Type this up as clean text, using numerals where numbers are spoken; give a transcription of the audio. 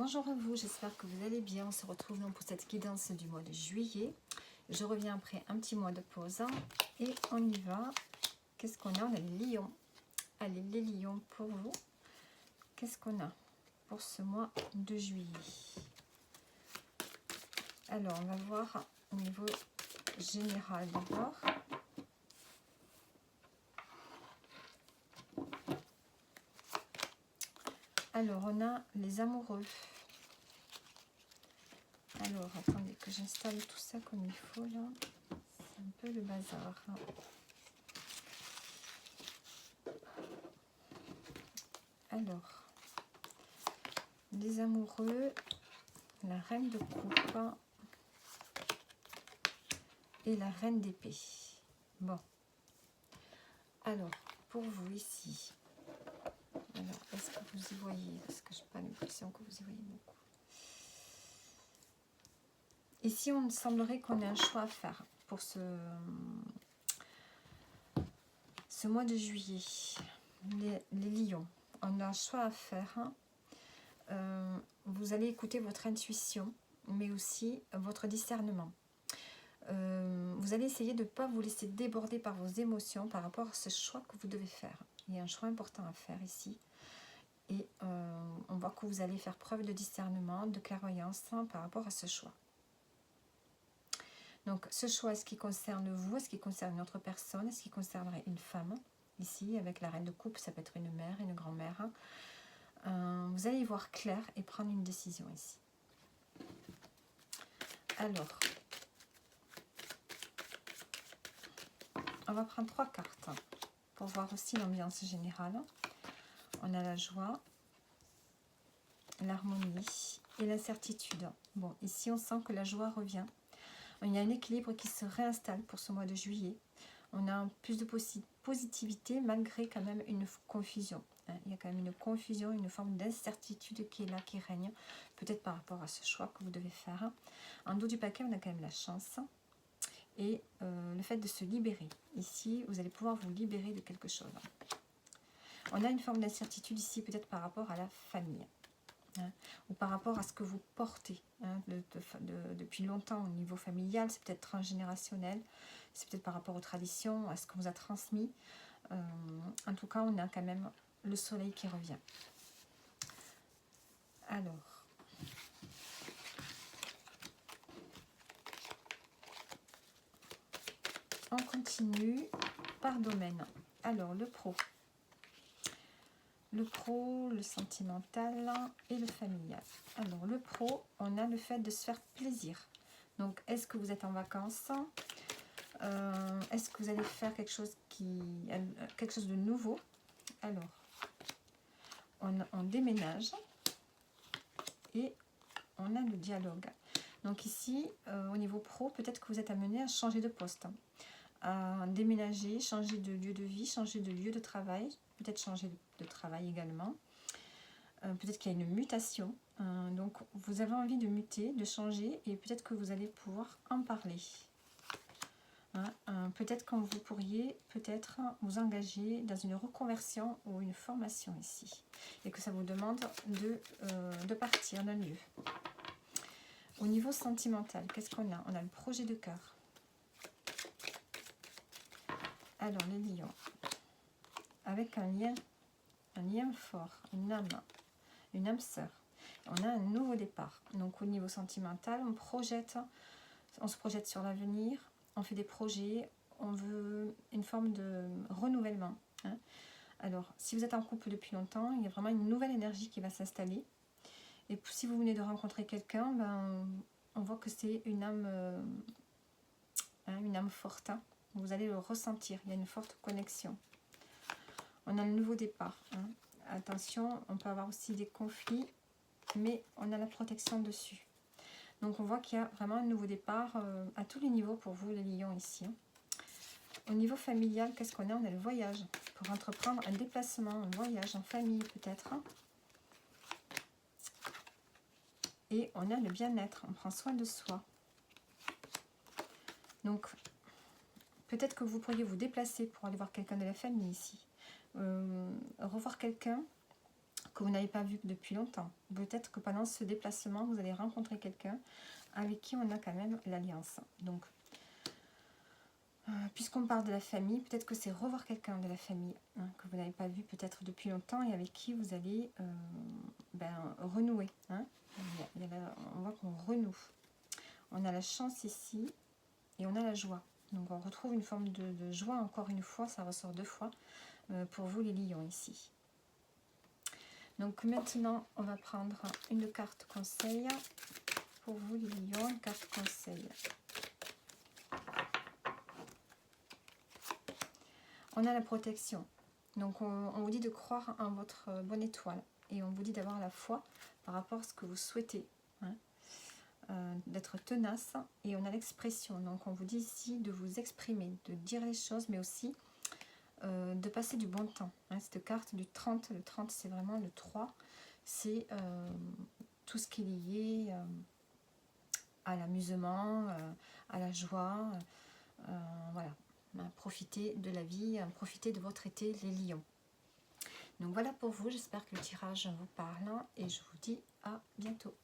Bonjour à vous, j'espère que vous allez bien. On se retrouve donc pour cette guidance du mois de juillet. Je reviens après un petit mois de pause et on y va. Qu'est-ce qu'on a? On a les lions. Allez, les lions pour vous. Qu'est-ce qu'on a pour ce mois de juillet? Alors, on va voir au niveau général d'abord. Alors, on a les amoureux. Alors, attendez que j'installe tout ça comme il faut là. C'est un peu le bazar. Alors, les amoureux, la reine de coupe et la reine d'épée. Bon. Alors, pour vous ici, alors, est-ce que vous y voyez? Parce que je n'ai pas l'impression que vous y voyez beaucoup. Ici, on semblerait qu'on ait un choix à faire pour ce mois de juillet. Les lions, on a un choix à faire. Vous allez écouter votre intuition, mais aussi votre discernement. Vous allez essayer de ne pas vous laisser déborder par vos émotions par rapport à ce choix que vous devez faire. Il y a un choix important à faire ici. Et on voit que vous allez faire preuve de discernement, de clairvoyance par rapport à ce choix. Donc ce choix, est-ce qui concerne vous, est-ce qui concerne une autre personne, est-ce qui concernerait une femme? Ici, avec la reine de coupe, ça peut être une mère, une grand-mère. Vous allez y voir clair et prendre une décision ici. Alors, on va prendre 3 cartes pour voir aussi l'ambiance générale. On a la joie, l'harmonie et l'incertitude. Bon, ici on sent que la joie revient. Il y a un équilibre qui se réinstalle pour ce mois de juillet. On a plus de positivité malgré quand même une confusion. Il y a quand même une confusion, une forme d'incertitude qui est là, qui règne. Peut-être par rapport à ce choix que vous devez faire. En dos du paquet, on a quand même la chance. Et le fait de se libérer. Ici, vous allez pouvoir vous libérer de quelque chose. On a une forme d'incertitude ici, peut-être par rapport à la famille. Ou par rapport à ce que vous portez depuis longtemps au niveau familial, c'est peut-être transgénérationnel, c'est peut-être par rapport aux traditions, à ce qu'on vous a transmis. En tout cas, on a quand même le soleil qui revient. Alors, on continue par domaine. Alors, le pro. Le pro, le sentimental et le familial. Alors, le pro, on a le fait de se faire plaisir. Donc, est-ce que vous êtes en vacances? Est-ce que vous allez faire quelque chose de nouveau? Alors, on déménage et on a le dialogue. Donc ici, au niveau pro, peut-être que vous êtes amené à changer de poste, à déménager, changer de lieu de vie, changer de lieu de travail, peut-être changer de travail également. Peut-être qu'il y a une mutation. Donc, vous avez envie de muter, de changer, et peut-être que vous allez pouvoir en parler. Peut-être que vous pourriez peut-être vous engager dans une reconversion ou une formation ici. Et que ça vous demande de partir d'un lieu. Au niveau sentimental, qu'est-ce qu'on a? On a le projet de cœur. Alors, les lions. Avec un lien fort, une âme sœur. On a un nouveau départ. Donc, au niveau sentimental, on se projette sur l'avenir, on fait des projets, on veut une forme de renouvellement. Alors, si vous êtes en couple depuis longtemps, il y a vraiment une nouvelle énergie qui va s'installer. Et si vous venez de rencontrer quelqu'un, on voit que c'est une âme forte. Vous allez le ressentir, il y a une forte connexion. On a le nouveau départ. Attention, on peut avoir aussi des conflits, mais on a la protection dessus. Donc on voit qu'il y a vraiment un nouveau départ à tous les niveaux pour vous les lions ici. Au niveau familial, qu'est-ce qu'on a? On a le voyage. Pour entreprendre un déplacement, un voyage en famille peut-être. Et on a le bien-être, on prend soin de soi. Donc peut-être que vous pourriez vous déplacer pour aller voir quelqu'un de la famille ici. Revoir quelqu'un que vous n'avez pas vu depuis longtemps. Peut-être que pendant ce déplacement, vous allez rencontrer quelqu'un avec qui on a quand même l'alliance. Donc, puisqu'on parle de la famille, peut-être que c'est revoir quelqu'un de la famille hein, que vous n'avez pas vu peut-être depuis longtemps et avec qui vous allez renouer. Hein. On voit qu'on renoue. On a la chance ici et on a la joie. Donc on retrouve une forme de joie encore une fois, ça ressort 2 fois pour vous les lions ici. Donc maintenant on va prendre une carte conseil pour vous les lions, une carte conseil. On a la protection. Donc on vous dit de croire en votre bonne étoile et on vous dit d'avoir la foi par rapport à ce que vous souhaitez. Hein. D'être tenace et on a l'expression, donc on vous dit ici de vous exprimer, de dire les choses mais aussi de passer du bon temps hein. Cette carte du 30, le 30 c'est vraiment le 3, c'est tout ce qui est lié à l'amusement, à la joie, voilà, profitez de la vie, profitez de votre été les lions. Donc voilà pour vous, j'espère que le tirage vous parle et je vous dis à bientôt.